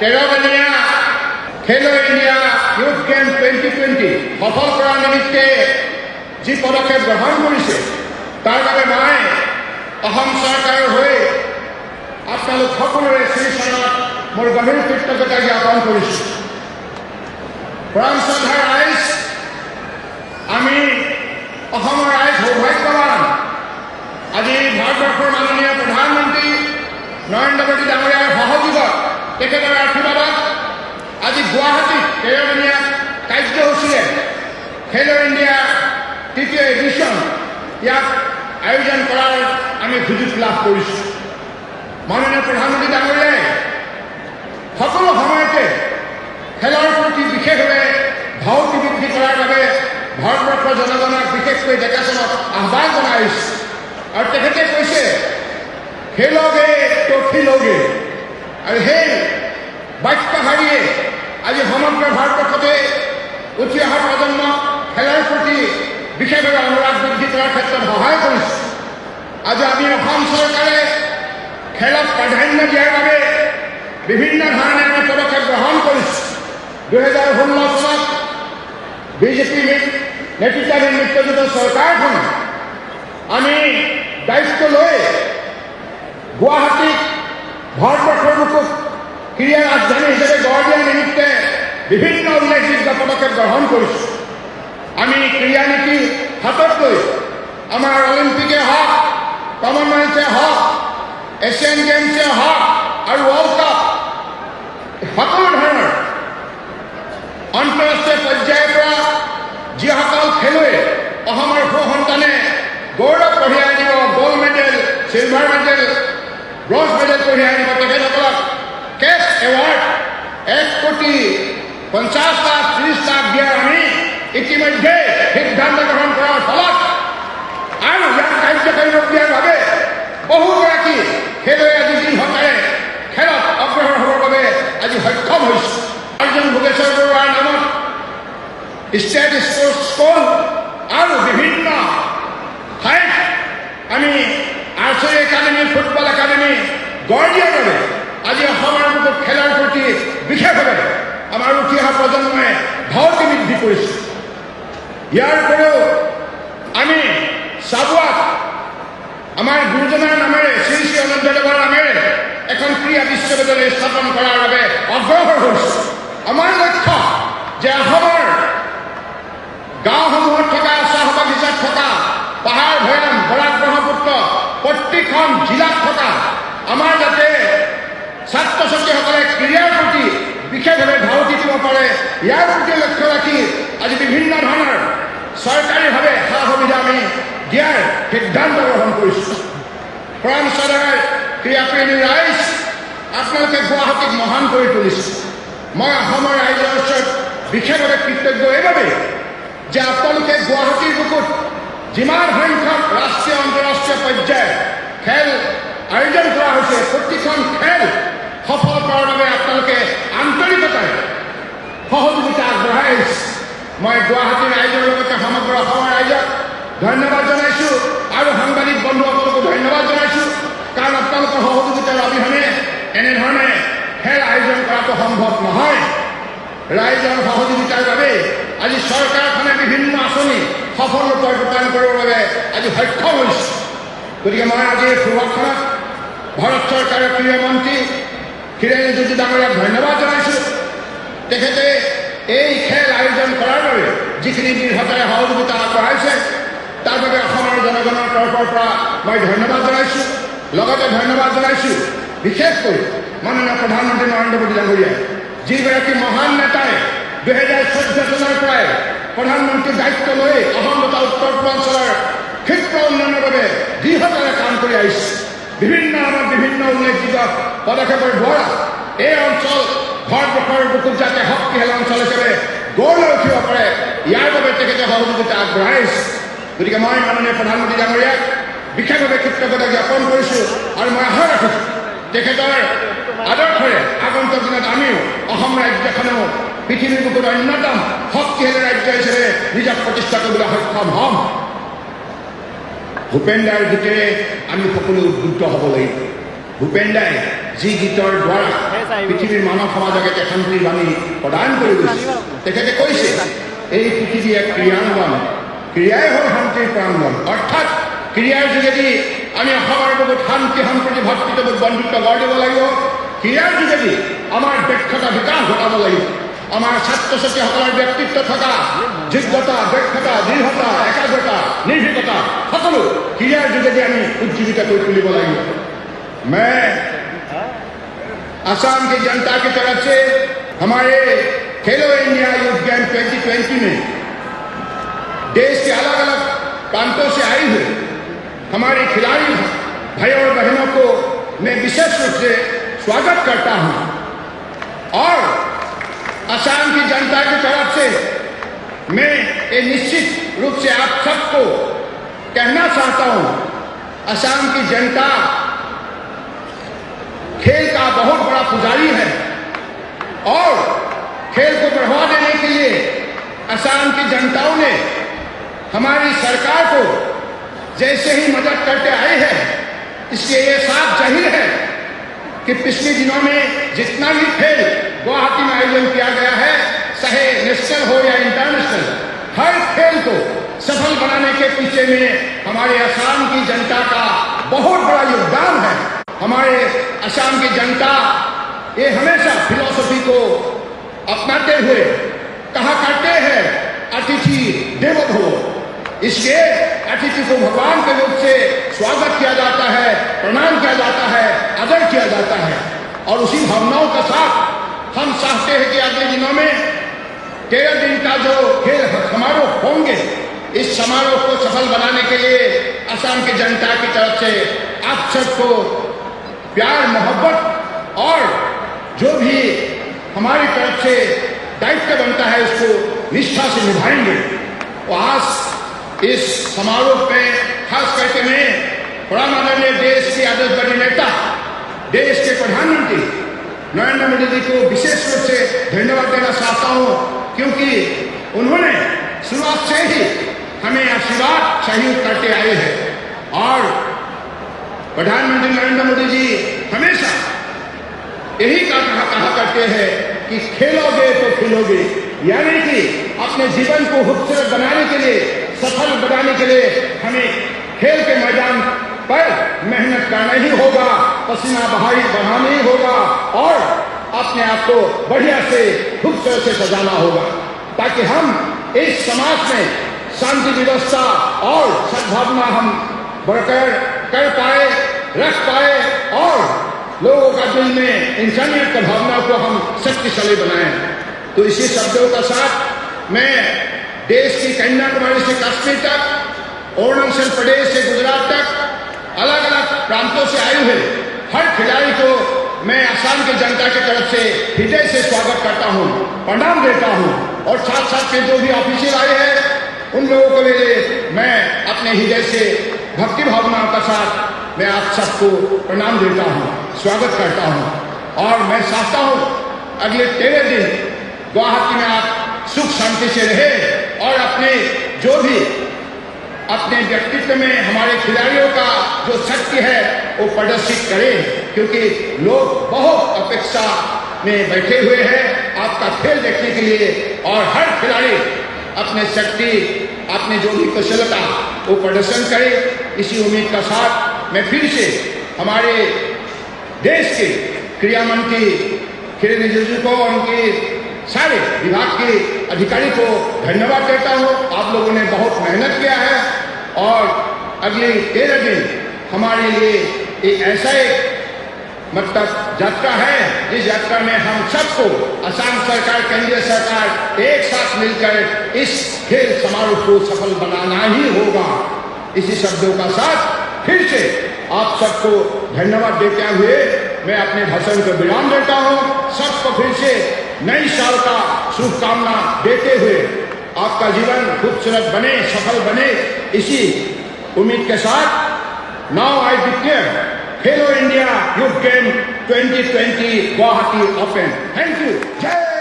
13 খেলো India youth game 2020 সফল কৰাৰ নিমিত্তে যি পদক্ষেপ গ্ৰহণ কৰিছে তাৰ বাবে মই অসম চৰকাৰৰ হৈ আপোনালোক সকলোৰে শ্ৰীচৰণত মোৰ গভীৰ কৃতজ্ঞতা জ্ঞাপন কৰিছোঁ। পৰম শ্ৰদ্ধাৰ ৰাইজ, আমি অসমৰ ৰাইজ সৌভাগ্যৱান। আজি ভাৰতবৰ্ষৰ মাননীয় প্ৰধানমন্ত্ৰী নৰেন্দ্ৰ মোদী ডাঙৰীয়াৰ সহযোগত তেখেতৰ আশীৰ্বাদত আজি গুৱাহাটীত 13 কাৰ্যসূচীৰে খেলো ইণ্ডিয়া তৃতীয় এডিশ্যন ইয়াক আয়োজন কৰাৰ আমি সুযোগ লাভ কৰিছোঁ। মাননীয় প্ৰধানমন্ত্ৰী ডাঙৰীয়াই সকলো সময়তে খেলৰ প্ৰতি বিশেষভাৱে ধাউতি বৃদ্ধি কৰাৰ বাবে ভাৰতবৰ্ষৰ জনগণক বিশেষকৈ ডেকাচামক আহ্বান জনাইছে আৰু তেখেতে কৈছে খেলোগে তো খিলোগে। আৰু সেই বাক্যশাৰীয়ে আজি সমগ্ৰ ভাৰতবৰ্ষতে উঠি অহা প্ৰজন্মক খেলৰ প্ৰতি বিশেষভাৱে অনুৰাগ বৃদ্ধি কৰাৰ ক্ষেত্ৰত সহায় কৰিছে। আজি আমি অসম চৰকাৰে খেলক প্ৰাধান্য দিয়াৰ বাবে বিভিন্ন ধৰণে আমি পদক্ষেপ গ্ৰহণ কৰিছোঁ। 2016 চনত বিজেপি নেতৃত্বাধীন মিত্ৰজোঁটৰ চৰকাৰখনে আমি দায়িত্ব লৈ গুৱাহাটীক ভাৰতবৰ্ষৰ বুকুত ক্ৰীড়া ৰাজধানী হিচাপে গঢ় দিয়াৰ নিমিত্তে বিভিন্ন উল্লেখযোগ্য পদক্ষেপ গ্ৰহণ কৰিছোঁ। আমি ক্ৰীড়া নীতি হাতত লৈ আমাৰ অলিম্পিকে হওক, কমনৱেলথে হওক, এছিয়ান গেমছে হওক আৰু ৱৰ্ল্ড কাপ সকলো ধৰণৰ আন্তঃৰাষ্ট্ৰীয় পৰ্যায়ৰ পৰা যিসকল খেলুৱৈ অসমৰ সন্তানে গৌৰৱ কঢ়িয়াই আনিব, gold medal, silver medal, bronze medal কঢ়িয়াই আনিব, তেখেতসকলক কেছ এৱাৰ্ড 1,50,30,00,000 দিয়াৰ আমি ইতিমধ্যে সিদ্ধান্ত গ্ৰহণ কৰাৰ ফলত আৰু ইয়াক কাৰ্যকাৰী ৰূপ দিয়াৰ বাবে বহুগৰাকী খেলুৱৈ আজি যিসকলে খেলত অগ্ৰসৰ হ'বৰ বাবে আজি সক্ষম হৈছে। অৰ্জুন ভোগেশ্বৰ বৰুৱাৰ নামত ষ্টেট স্পৰ্টছ স্কুল আৰু বিভিন্ন ঠাইত আমি আৰ্চাৰী একাডেমী, ফুটবল একাডেমী গঢ় দিয়াৰ বাবে আজি অসমৰ বুকুত খেলৰ প্ৰতি বিশেষভাৱে আমাৰ উঠি অহা প্ৰজন্মই ধাউতি বৃদ্ধি কৰিছে। ইয়াৰ উপৰিও আমি চাবুৱাত আমাৰ গুৰুজনাৰ নামেৰে শ্ৰী শ্ৰী অনন্তদেৱৰ নামেৰে এখন ক্ৰীড়া বিশ্ববিদ্যালয় স্থাপন কৰাৰ বাবে অগ্ৰসৰ হৈছোঁ। আমাৰ লক্ষ্য যে অসমৰ গাঁওসমূহত থকা, চাহ বাগিচাত থকা, পাহাৰ ভৈয়াম, বৰাক ব্ৰহ্মপুত্ৰ প্ৰত্যেকখন জিলাত থকা আমাৰ যাতে ছাত্ৰ ছাত্ৰীসকলে ক্ৰীড়াৰ প্ৰতি বিশেষভাৱে ধাউতি দিব পাৰে, ইয়াৰ প্ৰতি লক্ষ্য ৰাখি আজি বিভিন্ন ধৰণৰ চৰকাৰীভাৱে সা সুবিধা আমি দিয়াৰ সিদ্ধান্ত গ্ৰহণ কৰিছোঁ। পৰম শ্ৰদ্ধাৰ ক্ৰীড়াপ্ৰেমী ৰাইজ, আপোনালোকে গুৱাহাটীক মহান কৰি তুলিছে। মই অসমৰ ৰাইজৰ ওচৰত বিশেষভাৱে কৃতজ্ঞ এইবাবে যে আপোনালোকে গুৱাহাটীৰ বুকুত যিমান সংখ্যক ৰাষ্ট্ৰীয় আন্তঃৰাষ্ট্ৰীয় পৰ্যায়ৰ খেল আয়োজন কৰা হৈছে, প্ৰতিখন খেল সফল কৰাৰ বাবে আপোনালোকে আন্তৰিকতাৰে সহযোগিতা আগবঢ়াই আহিছে। মই গুৱাহাটীৰ ৰাইজৰ লগতে সমগ্ৰ অসমৰ ৰাইজক ধন্যবাদ জনাইছোঁ আৰু সাংবাদিক বন্ধুসকলকো ধন্যবাদ জনাইছোঁ, কাৰণ আপোনালোকৰ সহযোগিতাৰ অবিহনে এনেধৰণে খেল আয়োজন কৰাটো সম্ভৱ নহয়। ৰাইজৰ সহযোগিতাৰ বাবে আজি চৰকাৰখনে বিভিন্ন আঁচনি সফল ৰূপে ৰূপায়ণ কৰিবৰ বাবে আজি সক্ষম হৈছে। গতিকে মই আজি এই সুভাষখনত ভাৰত চৰকাৰৰ ক্ৰীড়া মন্ত্ৰী হিৰেণ ৰিজিজু ডাঙৰীয়াক ধন্যবাদ জনাইছোঁ। তেখেতে এই খেল আয়োজন কৰাৰ বাবে যিখিনি দৃঢ়তাৰে সহযোগিতা আগবঢ়াইছে তাৰ বাবে অসমৰ জনগণৰ তৰফৰ পৰা মই ধন্যবাদ জনাইছোঁ। লগতে ধন্যবাদ জনাইছোঁ বিশেষকৈ মাননীয় প্ৰধানমন্ত্ৰী নৰেন্দ্ৰ মোদী ডাঙৰীয়াই, যিগৰাকী মহান নেতাই 2014 চনৰ পৰাই প্ৰধানমন্ত্ৰীৰ দায়িত্ব লৈ অসম তথা উত্তৰ পূৰ্বাঞ্চলৰ ক্ষিপ্ৰ উন্নয়নৰ বাবে দৃঢ়তাৰে কাম কৰি আহিছে। বিভিন্ন উল্লেখযোগ্য পদক্ষেপৰ দ্বাৰা এই অঞ্চল ভাৰতবৰ্ষৰ বুকুত যাতে শক্তিশালী অঞ্চল হিচাপে গঢ় লৈ উঠিব পাৰে, ইয়াৰ বাবে তেখেতে সহযোগিতা আগবঢ়াইছে। গতিকে মই মাননীয় প্ৰধানমন্ত্ৰী ডাঙৰীয়াক বিশেষভাৱে কৃতজ্ঞতা জ্ঞাপন কৰিছোঁ আৰু মই আশা ৰাখিছোঁ তেখেতৰ আদৰ্শৰে আগন্তুক দিনত আমিও অসম ৰাজ্যখনেও পৃথিৱীৰ বুকুত অন্যতম শক্তিশালী ৰাজ্য হিচাপে নিজক প্ৰতিষ্ঠা কৰিবলৈ সক্ষম হ'ম। ভূপেন দাৰ গীতেৰে আমি সকলো উদ্বুদ্ধ হ'ব লাগিব। ভূপেন দাই যি গীতৰ দ্বাৰা পৃথিৱীৰ মানৱ সমাজক এটা শান্তিৰ বাণী প্ৰদান কৰি গৈছে। তেখেতে কৈছে এই পৃথিৱী এক ক্ৰিয়াংগন, ক্ৰিয়াই হ'ল শান্তিৰ প্ৰাংগন। অৰ্থাৎ ক্ৰিয়াৰ যোগেদি আমি অসমৰ বুকুত শান্তি, সম্প্ৰীতি, ভাতৃত্ববোধ, বন্ধুত্ব গঢ় দিব লাগিব। ক্ৰিয়াৰ যোগেদি আমাৰ দক্ষতা বিকাশ ঘটাব লাগিব। আমাৰ ছাত্ৰ ছাত্ৰীসকলৰ ব্যক্তিত্ব থকা যোগ্যতা, দক্ষতা, দৃঢ়তা, একাগ্ৰতা, নিৰ্ভীকতা সকলো ক্ৰিয়াৰ যোগেদি আমি উজ্জীৱিত কৰি তুলিব লাগিব। मैं असम की जनता की तरफ से हमारे खेलो इंडिया यूथ गेम 2020 में देश के अलग अलग प्रांतों से आई हुए हमारे खिलाड़ी भाइयों और बहनों को मैं विशेष रूप से स्वागत करता हूं और असम की जनता की तरफ से मैं ये निश्चित रूप से आप सबको कहना चाहता हूं, असम की जनता खेल का बहुत बड़ा पुजारी है और खेल को बढ़ावा देने के लिए असम की जनताओं ने हमारी सरकार को जैसे ही मदद करते आए हैं, इसलिए ये साफ जाहिर है कि पिछले दिनों में जितना भी खेल गुवाहाटी में आयोजन किया गया है, चाहे नेशनल हो या इंटरनेशनल, हर खेल को सफल बनाने के पीछे में हमारे असम की जनता का बहुत बड़ा योगदान है। हमारे असम की जनता ये हमेशा फिलॉसफी को अपनाते हुए कहा करते हैं अतिथि देवो भव, इसलिए अतिथि को भगवान के रूप से स्वागत किया जाता है, प्रणाम किया जाता है, आदर किया जाता है। और उसी भावनाओं के साथ हम चाहते हैं कि अगले दिनों में 13 दिन का जो खेल समारोह होंगे, इस समारोह को सफल बनाने के लिए असम की जनता की तरफ से आप सबको प्यार, मोहब्बत और जो भी हमारी तरफ से दायित्व बनता है उसको निष्ठा से निभाएंगे। और आज इस समारोह में खास करके मैं प्रधान आदरणीय देश के आदर्शवादी नेता, देश के प्रधानमंत्री नरेंद्र मोदी जी को विशेष रूप से धन्यवाद देना चाहता हूं, क्योंकि उन्होंने शुरुआत से ही हमें आशीर्वाद सहयोग करते आए हैं। और प्रधानमंत्री नरेंद्र मोदी जी हमेशा यही कहा करते हैं कि खेलोगे तो खिलोगे, यानी कि अपने जीवन को खूबसूरत बनाने के लिए, सफल बनाने के लिए हमें खेल के मैदान पर मेहनत करना ही होगा, पसीना बहाना ही होगा और अपने आप को बढ़िया से खूबसूरत से सजाना होगा, ताकि हम इस समाज में शांति व्यवस्था और सद्भावना हम बरकरार कर पाए, रख पाए और लोगों का दिल में इंसानियत की भावना को हम शक्तिशाली बनाएं। तो इसी शब्दों का साथ मैं देश की कन्याकुमारी से कश्मीर तक, अरुणाचल प्रदेश से गुजरात तक अलग अलग प्रांतों से आए हुए हर खिलाड़ी को मैं असम की जनता की तरफ से हृदय से स्वागत करता हूं, प्रणाम देता हूं और साथ साथ में जो भी ऑफिशियल आए हैं उन लोगों को मैं अपने हृदय से भक्ति भावनाओं का साथ मैं आप सबको प्रणाम देता हूं, स्वागत करता हूं। और मैं चाहता हूं अगले 13 दिन गुवाहाटी में आप सुख शांति से रहे और अपने जो भी अपने व्यक्तित्व में हमारे खिलाड़ियों का जो शक्ति है वो प्रदर्शित करें, क्योंकि लोग बहुत अपेक्षा में बैठे हुए हैं आपका खेल देखने के लिए। और हर खिलाड़ी अपने शक्ति, अपने जो भी कुशलता वो प्रदर्शन करे। इसी उम्मीद का साथ मैं फिर से हमारे देश के क्रीड़ा मंत्री किरेन रिजिजू को और उनके सारे विभाग के अधिकारी को धन्यवाद देता हूं। आप लोगों ने बहुत मेहनत किया है और अगले 13 दिन हमारे लिए एक ऐसा एक मतलब यात्रा है, इस यात्रा में हम सबको असम सरकार, केंद्रीय सरकार एक साथ मिलकर इस खेल समारोह को सफल बनाना ही होगा। इसी शब्दों का साथ फिर से आप सबको धन्यवाद देते हुए मैं अपने भाषण को विराम देता हूं। सबको फिर से नई साल का शुभकामना देते हुए आपका जीवन खूबसूरत बने, सफल बने, इसी उम्मीद के साथ now I declare Khelo India youth game 2020 Guwahati open. Thank you. जय